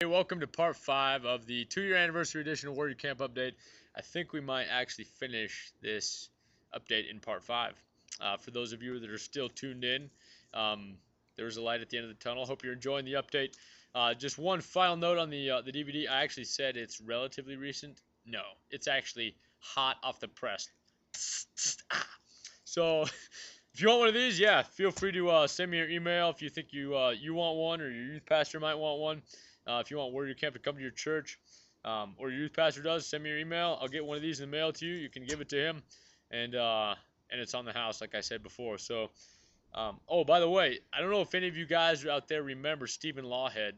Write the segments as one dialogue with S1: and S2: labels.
S1: Hey, welcome to part 5 of the 2-year anniversary edition of Warrior Camp Update. I think we might actually finish this update in part 5. For those of you that are still tuned in, um, there was a light at the end of the tunnel. Hope you're enjoying the update. Just one final note on the DVD. I actually said it's relatively recent. No, it's actually hot off the press. So, if you want one of these, yeah, feel free to send me your email if you think you want one or your youth pastor might want one. If you want Warrior Camp to come to your church or your youth pastor does, send me your email. I'll get one of these in the mail to you. You can give it to him, and it's on the house, like I said before. So, oh, by the way, I don't know if any of you guys out there remember Stephen Lawhead,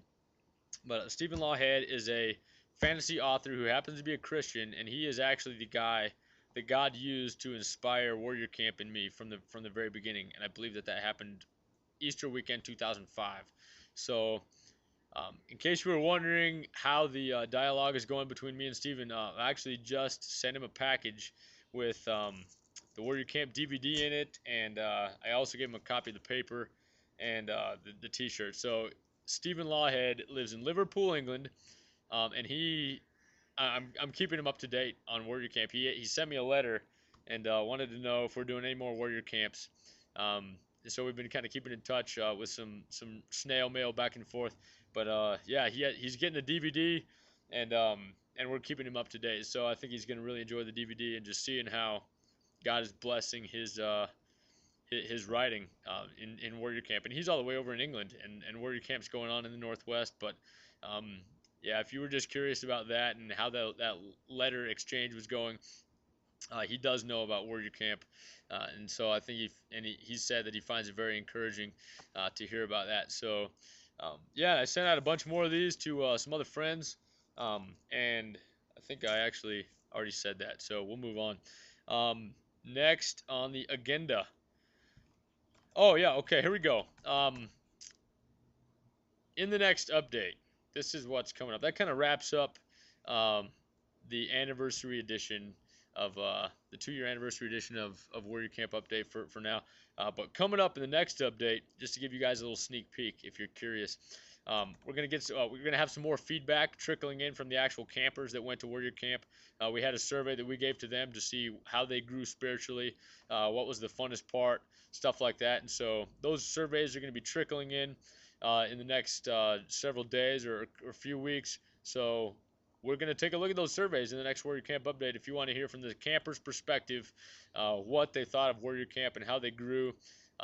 S1: but Stephen Lawhead is a fantasy author who happens to be a Christian, and he is actually the guy that God used to inspire Warrior Camp in me from the very beginning. And I believe that happened Easter weekend 2005. So, in case you were wondering how the dialogue is going between me and Steven, I actually just sent him a package with the Warrior Camp DVD in it, and I also gave him a copy of the paper and the T-shirt. So Stephen Lawhead lives in Liverpool, England, and I'm keeping him up to date on Warrior Camp. He sent me a letter and wanted to know if we're doing any more Warrior Camps. So we've been kind of keeping in touch with some snail mail back and forth. But yeah, he's getting the DVD, and we're keeping him up to date. So I think he's gonna really enjoy the DVD and just seeing how God is blessing his writing in Warrior Camp. And he's all the way over in England, and Warrior Camp's going on in the Northwest. But um, yeah, if you were just curious about that and how that letter exchange was going, he does know about Warrior Camp, and so I think he said that he finds it very encouraging to hear about that. So yeah, I sent out a bunch more of these to some other friends, and I think I actually already said that. So we'll move on. Next on the agenda. Oh yeah, okay, here we go. In the next update, this is what's coming up. That kind of wraps up um, the anniversary edition of the 2-year anniversary edition of Warrior Camp Update for now. But coming up in the next update, just to give you guys a little sneak peek, if you're curious, we're gonna have some more feedback trickling in from the actual campers that went to Warrior Camp. We had a survey that we gave to them to see how they grew spiritually, what was the funnest part, stuff like that. And so those surveys are going to be trickling in the next several days or a few weeks. So we're going to take a look at those surveys in the next Warrior Camp update. If you want to hear from the campers' perspective, what they thought of Warrior Camp and how they grew,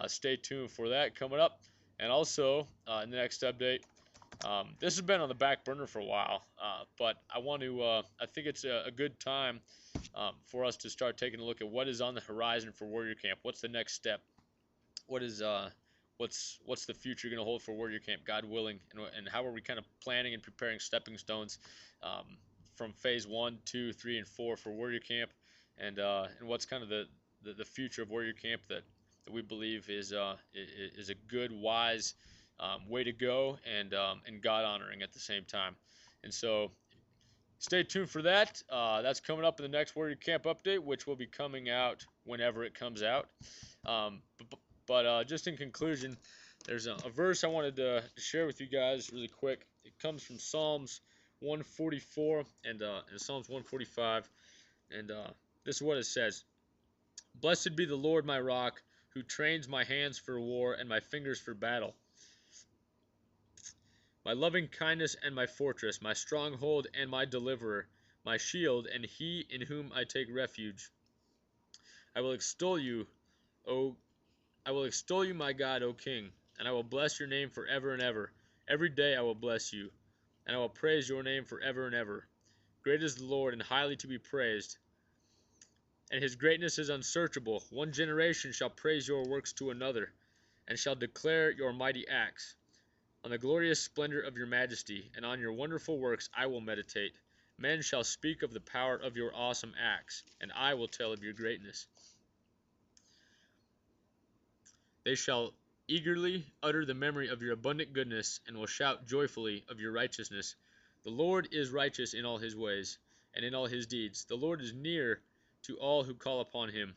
S1: stay tuned for that coming up. And also in the next update, this has been on the back burner for a while, but I think it's a good time for us to start taking a look at what is on the horizon for Warrior Camp. What's the next step? What is what's the future going to hold for Warrior Camp, God willing, and how are we kind of planning and preparing stepping stones from phase 1, 2, 3, and 4 for Warrior Camp, and what's kind of the future of Warrior Camp that we believe is a good, wise way to go and God honoring at the same time. And so stay tuned for that. That's coming up in the next Warrior Camp update, which will be coming out whenever it comes out. Um, but just in conclusion, there's a verse I wanted to share with you guys really quick. It comes from Psalms 144 and Psalms 145, and this is what it says: "Blessed be the Lord my rock, who trains my hands for war and my fingers for battle. My loving kindness and my fortress, my stronghold and my deliverer, my shield and he in whom I take refuge. I will extol you, O I will extol you, my God, O King, and I will bless your name forever and ever. Every day I will bless you, and I will praise your name forever and ever. Great is the Lord, and highly to be praised, and his greatness is unsearchable. One generation shall praise your works to another, and shall declare your mighty acts. On the glorious splendor of your majesty, and on your wonderful works I will meditate. Men shall speak of the power of your awesome acts, and I will tell of your greatness. They shall eagerly utter the memory of your abundant goodness, and will shout joyfully of your righteousness. The Lord is righteous in all his ways, and in all his deeds. The Lord is near to all who call upon him,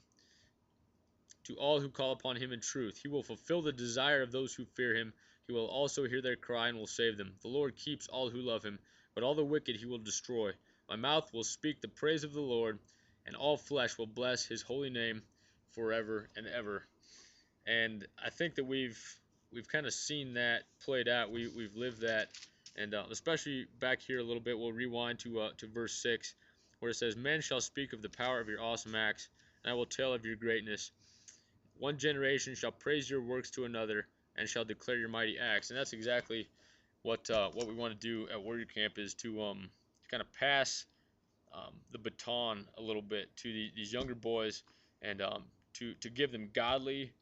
S1: in truth. He will fulfill the desire of those who fear him. He will also hear their cry and will save them. The Lord keeps all who love him, but all the wicked he will destroy. My mouth will speak the praise of the Lord, and all flesh will bless his holy name forever and ever. And I think that we've kind of seen that played out. We've lived that, and especially back here a little bit, we'll rewind to verse 6, where it says, "Men shall speak of the power of your awesome acts, and I will tell of your greatness. One generation shall praise your works to another, and shall declare your mighty acts." And that's exactly what we want to do at Warrior Camp, is to kind of pass the baton a little bit to these younger boys, and to give them godly,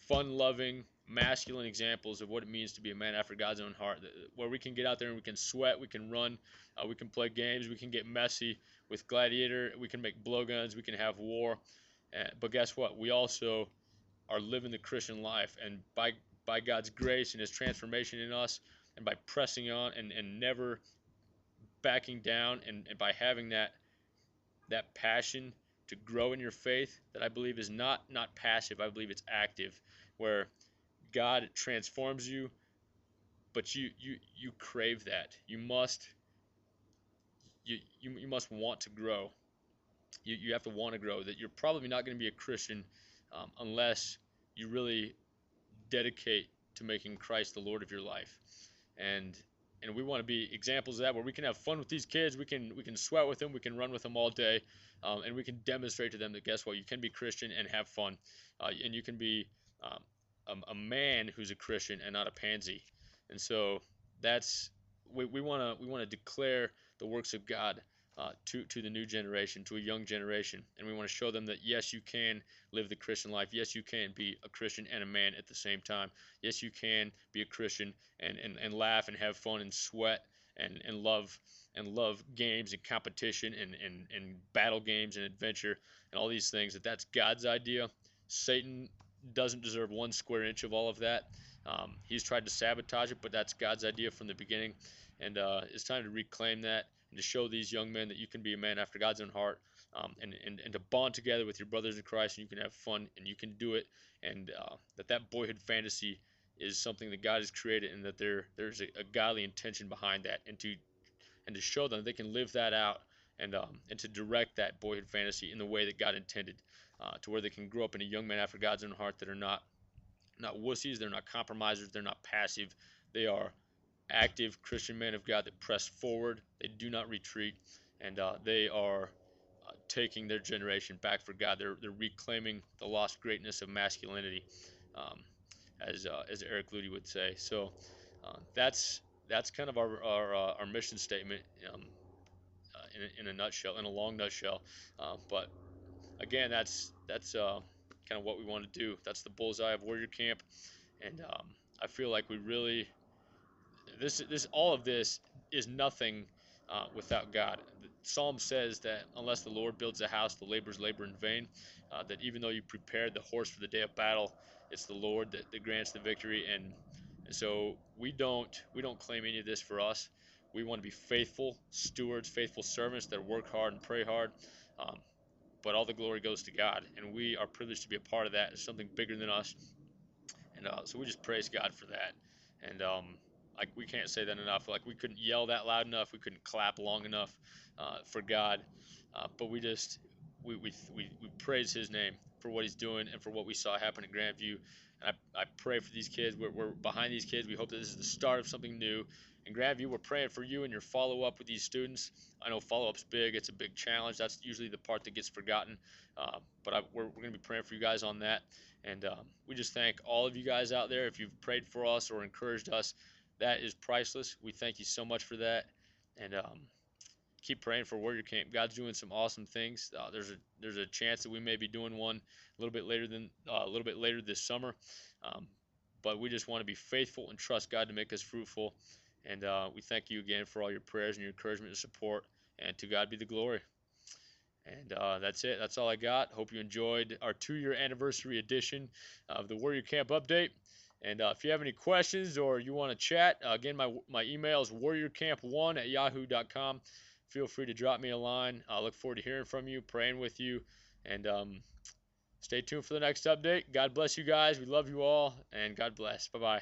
S1: fun-loving, masculine examples of what it means to be a man after God's own heart, where we can get out there and we can sweat, we can run, we can play games, we can get messy with Gladiator, we can make blowguns, we can have war. But guess what? We also are living the Christian life, and by God's grace and his transformation in us, and by pressing on and never backing down, and by having that passion to grow in your faith, that I believe is not passive, I believe it's active, where God transforms you, but you crave that. You must want to grow. You have to want to grow. That you're probably not going to be a Christian unless you really dedicate to making Christ the Lord of your life. And we want to be examples of that, where we can have fun with these kids, we can sweat with them, we can run with them all day, and we can demonstrate to them that, guess what, you can be Christian and have fun, and you can be a man who's a Christian and not a pansy. And so that's we want to declare the works of God to the new generation, to a young generation, and we want to show them that, yes, you can live the Christian life. Yes, you can be a Christian and a man at the same time. Yes, you can be a Christian and laugh and have fun and sweat and love games and competition and battle games and adventure and all these things. That's God's idea. Satan doesn't deserve 1 square inch of all of that. He's tried to sabotage it, but that's God's idea from the beginning, and it's time to reclaim that, and to show these young men that you can be a man after God's own heart, and to bond together with your brothers in Christ, and you can have fun, and you can do it, and that boyhood fantasy is something that God has created, and that there's a godly intention behind that, and to show them they can live that out, and to direct that boyhood fantasy in the way that God intended, to where they can grow up in a young man after God's own heart that are not wussies, they're not compromisers, they're not passive, they are active Christian men of God that press forward, they do not retreat, and they are taking their generation back for God. They're reclaiming the lost greatness of masculinity, um, as Eric Ludy would say. So that's kind of our mission statement, in a nutshell, in a long nutshell. But again, that's kind of what we want to do. That's the bullseye of Warrior Camp, and I feel like we really all of this is nothing without God. Psalm says that unless the Lord builds a house, the laborers labor in vain. That even though you prepared the horse for the day of battle, it's the Lord that grants the victory. And so we don't claim any of this for us. We want to be faithful stewards, faithful servants that work hard and pray hard. Um, but all the glory goes to God, and we are privileged to be a part of that. It's something bigger than us, and so we just praise God for that. And like, we can't say that enough. Like, we couldn't yell that loud enough, we couldn't clap long enough for God, but we just we praise His name for what He's doing and for what we saw happen at Grandview. And I pray for these kids. We're behind these kids. We hope that this is the start of something new. And Grandview, we're praying for you and your follow-up with these students. I know follow-up's big. It's a big challenge. That's usually the part that gets forgotten. But we're going to be praying for you guys on that. And we just thank all of you guys out there. If you've prayed for us or encouraged us, that is priceless. We thank you so much for that. And keep praying for Warrior Camp. God's doing some awesome things. There's a chance that we may be doing one a little bit later this summer. But we just want to be faithful and trust God to make us fruitful. And we thank you again for all your prayers and your encouragement and support. And to God be the glory. And that's it. That's all I got. Hope you enjoyed our 2-year anniversary edition of the Warrior Camp Update. And if you have any questions or you want to chat, again, my email is warriorcamp1@yahoo.com. Feel free to drop me a line. I look forward to hearing from you, praying with you, and stay tuned for the next update. God bless you guys. We love you all, and God bless. Bye-bye.